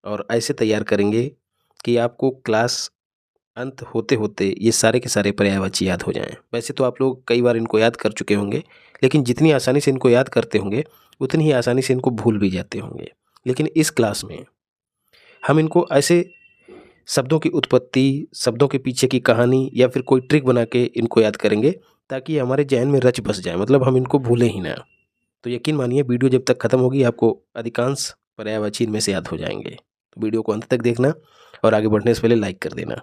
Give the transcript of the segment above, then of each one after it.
और ऐसे तैयार करेंगे कि आपको क्लास अंत होते होते ये सारे के सारे पर्यायवाची याद हो जाएं। वैसे तो आप लोग कई बार इनको याद कर चुके होंगे, लेकिन जितनी आसानी से इनको याद करते होंगे उतनी ही आसानी से इनको भूल भी जाते होंगे। लेकिन इस क्लास में हम इनको ऐसे शब्दों की उत्पत्ति, शब्दों के पीछे की कहानी या फिर कोई ट्रिक बना के इनको याद करेंगे ताकि हमारे ज़हन में रच बस जाए, मतलब हम इनको भूलें ही ना। तो यकीन मानिए वीडियो जब तक ख़त्म होगी आपको अधिकांश पर्यायवाची इनमें से याद हो जाएंगे। तो वीडियो को अंत तक देखना और आगे बढ़ने से पहले लाइक कर देना।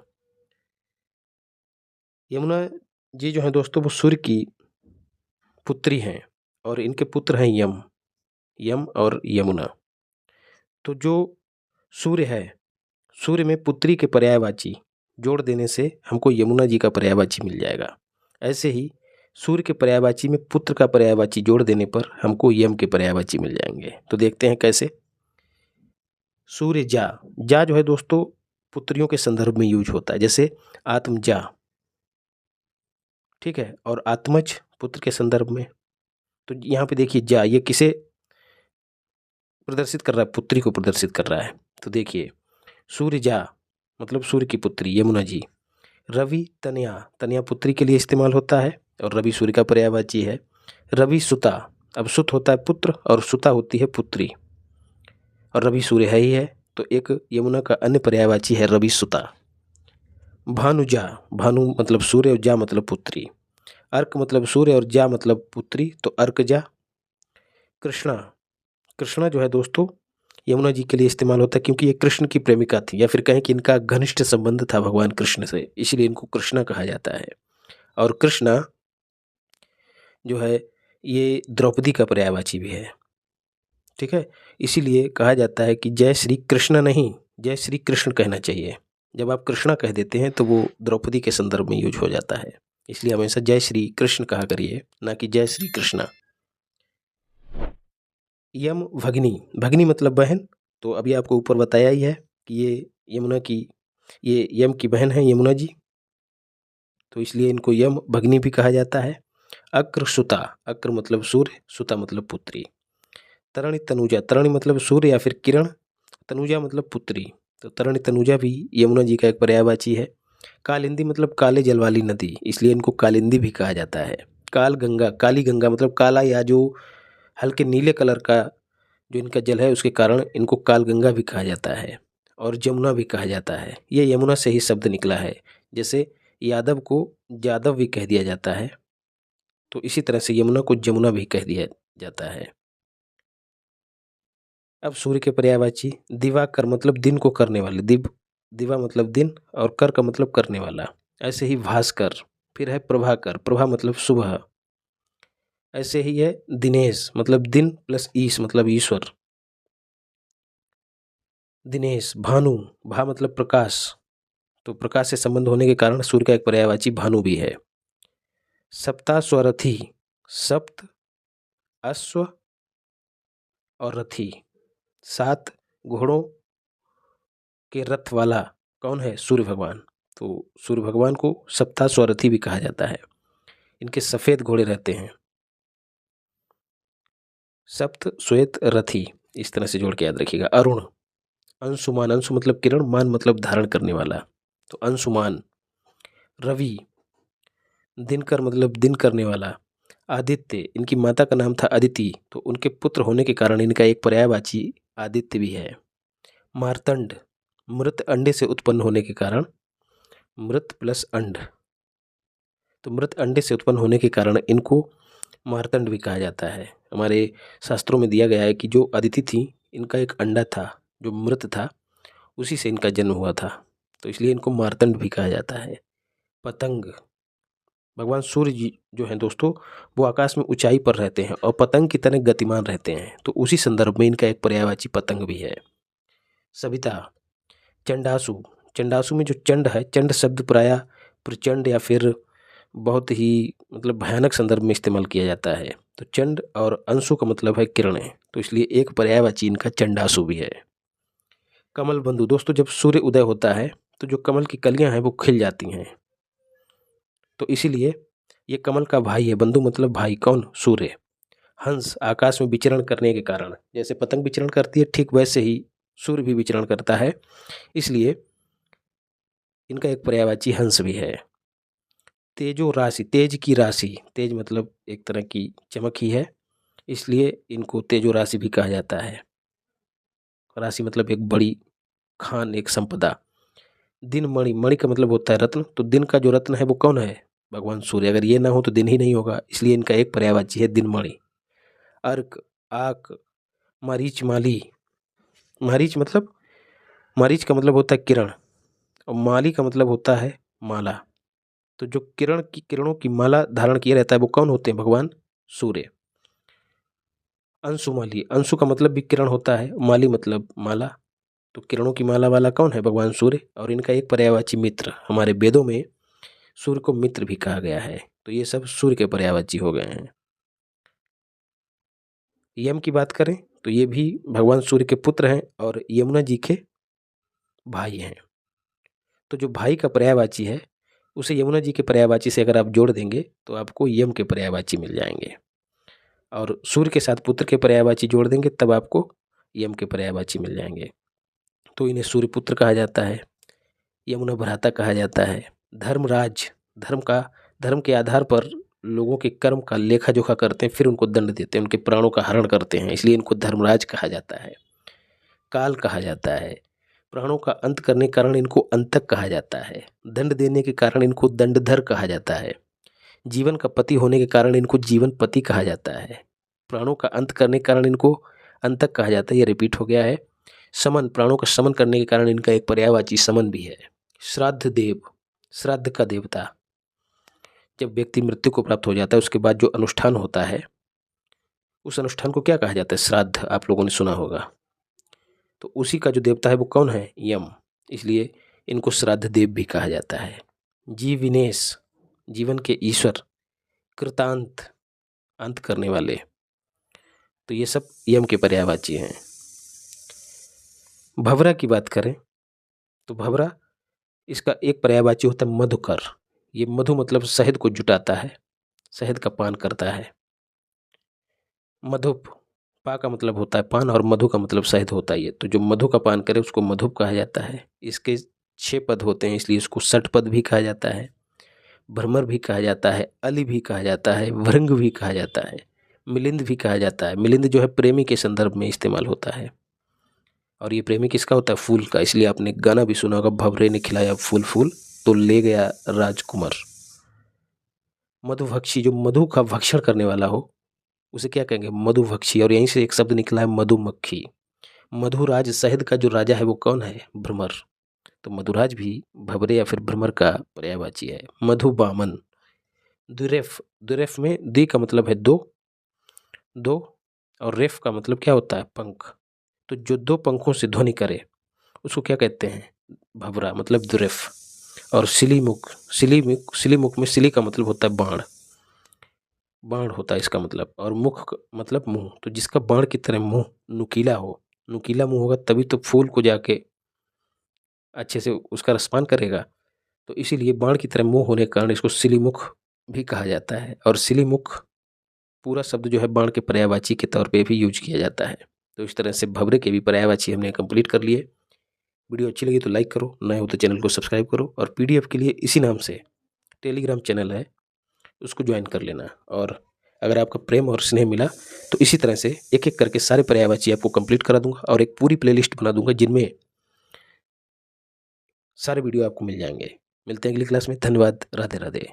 यमुना जी जो हैं दोस्तों वो सूर्य की पुत्री हैं और इनके पुत्र हैं यम, यम और यमुना। तो जो सूर्य है, सूर्य में पुत्री के पर्यायवाची जोड़ देने से हमको यमुना जी का पर्यायवाची मिल जाएगा। ऐसे ही सूर्य के पर्यायवाची में पुत्र का पर्यायवाची जोड़ देने पर हमको यम के पर्यायवाची मिल जाएंगे। तो देखते हैं कैसे। सूर्य जा, जा जो है दोस्तों पुत्रियों के संदर्भ में यूज होता है, जैसे आत्मजा, ठीक है, और आत्मज पुत्र के संदर्भ में। तो यहाँ पे देखिए जा ये किसे प्रदर्शित कर रहा है, पुत्री को प्रदर्शित कर रहा है। तो देखिए सूर्य जा मतलब सूर्य की पुत्री यमुना जी। रवि तनया, तनया पुत्री के लिए इस्तेमाल होता है और रवि सूर्य का पर्यायवाची है। रवि सुता, अब सुत होता है पुत्र और सुता होती है पुत्री, और रवि सूर्य है ही है, तो एक यमुना का अन्य पर्यायवाची है रवि सुता। भानुजा, भानु मतलब सूर्य और जा मतलब पुत्री। अर्क मतलब सूर्य और जा मतलब पुत्री, तो अर्कजा। कृष्णा, कृष्णा जो है दोस्तों यमुना जी के लिए इस्तेमाल होता है क्योंकि ये कृष्ण की प्रेमिका थी, या फिर कहें कि इनका घनिष्ठ संबंध था भगवान कृष्ण से, इसलिए इनको कृष्णा कहा जाता है। और कृष्णा जो है ये द्रौपदी का पर्यायवाची भी है, ठीक है। इसीलिए कहा जाता है कि जय श्री कृष्ण नहीं, जय श्री कृष्ण कहना चाहिए। जब आप कृष्णा कह देते हैं तो वो द्रौपदी के संदर्भ में यूज हो जाता है, इसलिए हमेशा जय श्री कृष्ण कहा करिए, ना कि जय श्री कृष्णा। यम भगनी, भगनी मतलब बहन। तो अभी आपको ऊपर बताया ही है कि ये यमुना की, ये यम की बहन है यमुना जी, तो इसलिए इनको यम भगनी भी कहा जाता है। अक्र सुता, अक्र मतलब सूर्य, सुता मतलब पुत्री। तरणि तनुजा, तरणि मतलब सूर्य या फिर किरण, तनुजा मतलब पुत्री, तो तरणि तनुजा भी यमुना जी का एक पर्यायवाची है। कालिंदी मतलब काले जल वाली नदी, इसलिए इनको कालिंदी भी कहा जाता है। काल गंगा, काली गंगा मतलब काला या जो हल्के नीले कलर का जो इनका जल है उसके कारण इनको काल गंगा भी कहा जाता है और जमुना भी कहा जाता है। ये यमुना से ही शब्द निकला है, जैसे यादव को जादव भी कह दिया जाता है, तो इसी तरह से यमुना को जमुना भी कह दिया जाता है। अब सूर्य के पर्यायवाची दिवाकर मतलब दिन को करने वाले, दिवा मतलब दिन और कर का मतलब करने वाला। ऐसे ही भास्कर, फिर है प्रभाकर, प्रभा मतलब सुबह। ऐसे ही है दिनेश मतलब दिन प्लस ईश मतलब ईश्वर। दिनेश, भानु, भा मतलब प्रकाश, तो प्रकाश से संबंध होने के कारण सूर्य का एक पर्यायवाची भानु भी है। सप्तास्वरथी, सप्त अश्व और रथी, 7 घोड़ों के रथ वाला कौन है, सूर्य भगवान। तो सूर्य भगवान को सप्तास्वरथी भी कहा जाता है। इनके सफ़ेद घोड़े रहते हैं। सप्त श्वेत रथी, इस तरह से जोड़ के याद रखिएगा। अरुण, अंशुमान, अंशु मतलब किरण, मान मतलब धारण करने वाला, तो अंशुमान। रवि, दिनकर मतलब दिन करने वाला। आदित्य, इनकी माता का नाम था अदिति, तो उनके पुत्र होने के कारण इनका एक पर्यायवाची आदित्य भी है। मार्तंड, मृत अंडे से उत्पन्न होने के कारण, मृत प्लस अंड, तो मृत अंडे से उत्पन्न होने के कारण इनको मार्तंड भी कहा जाता है। हमारे शास्त्रों में दिया गया है कि जो अदिति थी इनका एक अंडा था जो मृत था, उसी से इनका जन्म हुआ था, तो इसलिए इनको मार्तंड भी कहा जाता है। पतंग, भगवान सूर्य जी जो हैं दोस्तों वो आकाश में ऊंचाई पर रहते हैं और पतंग की तरह गतिमान रहते हैं, तो उसी संदर्भ में इनका एक पर्यायवाची पतंग भी है। सविता, चंडासु, चंडासु में जो चंड है, चंड शब्द प्रायः प्रचंड या फिर बहुत ही मतलब भयानक संदर्भ में इस्तेमाल किया जाता है, तो चंड और अंशु का मतलब है किरणें, तो इसलिए एक पर्यायवाची इनका चंडासु भी है। कमल बंधु, दोस्तों जब सूर्य उदय होता है तो जो कमल की कलियां हैं वो खिल जाती हैं, तो इसीलिए ये कमल का भाई है। बंधु मतलब भाई, कौन, सूर्य। हंस, आकाश में विचरण करने के कारण, जैसे पतंग विचरण करती है ठीक वैसे ही सूर्य भी विचरण करता है, इसलिए इनका एक पर्यायवाची हंस भी है। तेजो राशि, तेज की राशि, तेज मतलब एक तरह की चमक ही है, इसलिए इनको तेजो राशि भी कहा जाता है। राशि मतलब एक बड़ी खान, एक संपदा। दिन मणि, मणि का मतलब होता है रत्न, तो दिन का जो रत्न है वो कौन है? भगवान सूर्य। अगर ये ना हो तो दिन ही नहीं होगा, इसलिए इनका एक पर्यायवाची है दिन मणि। अर्क, आक, मारीच, माली। मारीच मतलब, मारीच का मतलब होता है किरण, और माली का मतलब होता है माला। तो जो किरणों की माला धारण किए रहता है वो कौन होते हैं? भगवान सूर्य। अंशुमाली, अंशु का मतलब भी किरण होता है, माली मतलब माला, तो किरणों की माला वाला कौन है? भगवान सूर्य। और इनका एक पर्यायवाची मित्र, हमारे वेदों में सूर्य को मित्र भी कहा गया है। तो ये सब सूर्य के पर्यायवाची हो गए हैं। यम की बात करें तो ये भी भगवान सूर्य के पुत्र हैं और यमुना जी के भाई हैं। तो जो भाई का पर्यायवाची है उसे यमुना जी के पर्यायवाची से अगर आप जोड़ देंगे तो आपको यम के पर्यायवाची मिल जाएंगे, और सूर्य के साथ पुत्र के पर्यायवाची जोड़ देंगे तब आपको यम के पर्यायवाची मिल जाएंगे। तो इन्हें सूर्य पुत्र कहा जाता है, यमुना भ्राता कहा जाता है। धर्मराज, धर्म के आधार पर लोगों के कर्म का लेखा जोखा करते हैं, फिर उनको दंड देते हैं, उनके प्राणों का हरण करते हैं, इसलिए इनको धर्मराज कहा जाता है। काल कहा जाता है, प्राणों का अंत करने के कारण इनको अंतक कहा जाता है। दंड देने के कारण इनको दंडधर कहा जाता है। जीवन का पति होने के कारण इनको जीवन पति कहा जाता है। प्राणों का अंत करने के कारण इनको अंतक कहा जाता है, ये रिपीट हो गया है। समन, प्राणों का समन करने के कारण इनका एक पर्यायवाची समन भी है। श्राद्ध देव, श्राद्ध का देवता। जब व्यक्ति मृत्यु को प्राप्त हो जाता है उसके बाद जो अनुष्ठान होता है उस अनुष्ठान को क्या कहा जाता है? श्राद्ध, आप लोगों ने सुना होगा। तो उसी का जो देवता है वो कौन है? यम, इसलिए इनको श्राद्ध देव भी कहा जाता है। जीविनेश, जीवन के ईश्वर। कृतांत, अंत करने वाले। तो ये सब यम के पर्यायवाची हैं। भवरा की बात करें तो भवरा, इसका एक पर्यायवाची होता है मधुकर। ये मधु मतलब शहद को जुटाता है, शहद का पान करता है। मधुप, पा का मतलब होता है पान और मधु का मतलब शहद होता है ये, तो जो मधु का पान करे उसको मधुप कहा जाता है। इसके 6 पद होते हैं इसलिए इसको षटपद भी कहा जाता है, भ्रमर भी कहा जाता है, अली भी कहा जाता है, भृंग भी कहा जाता है, मिलिंद भी कहा जाता है। मिलिंद जो है प्रेमी के संदर्भ में इस्तेमाल होता है, और ये प्रेमी किसका होता है? फूल का, इसलिए आपने गाना भी सुना होगा, भवरे ने खिलाया फूल फूल तो ले गया राजकुमार। मधुभक्षी, जो मधु का भक्षण करने वाला हो उसे क्या कहेंगे? मधुभक्षी, और यहीं से एक शब्द निकला है मधुमक्खी। मधुराज, शहद का जो राजा है वो कौन है? भ्रमर। तो मधुराज भी भवरे या फिर भ्रमर का पर्यायवाची है। मधुबामन। दुरेफ, दुरेफ में दी का मतलब है दो, दो, और रेफ का मतलब क्या होता है? पंख। तो जो 2 पंखों से ध्वनि करे उसको क्या कहते हैं? भवरा, मतलब दुरेफ। और सिलीमुख, सिलीमुख में सिली का मतलब होता है बाण, बाण होता है इसका मतलब, और मुख मतलब मुंह। तो जिसका बाण की तरह मुंह नुकीला हो, नुकीला मुंह होगा तभी तो फूल को जाके अच्छे से उसका रसपान करेगा। तो इसीलिए बाण की तरह मुंह होने के कारण इसको सिलीमुख भी कहा जाता है। और सिलीमुख पूरा शब्द जो है बाण के पर्यायवाची के तौर पे भी यूज किया जाता है। तो इस तरह से भवरे के भी पर्यायवाची हमने कंप्लीट कर लिए। वीडियो अच्छी लगी तो लाइक करो, नए हो तो चैनल को सब्सक्राइब करो, और पीडीएफ के लिए इसी नाम से टेलीग्राम चैनल है उसको ज्वाइन कर लेना। और अगर आपका प्रेम और स्नेह मिला तो इसी तरह से एक एक करके सारे पर्यायवाची आपको कंप्लीट करा दूंगा, और एक पूरी प्लेलिस्ट बना दूंगा जिनमें सारे वीडियो आपको मिल जाएंगे। मिलते हैं अगली क्लास में। धन्यवाद। राधे राधे।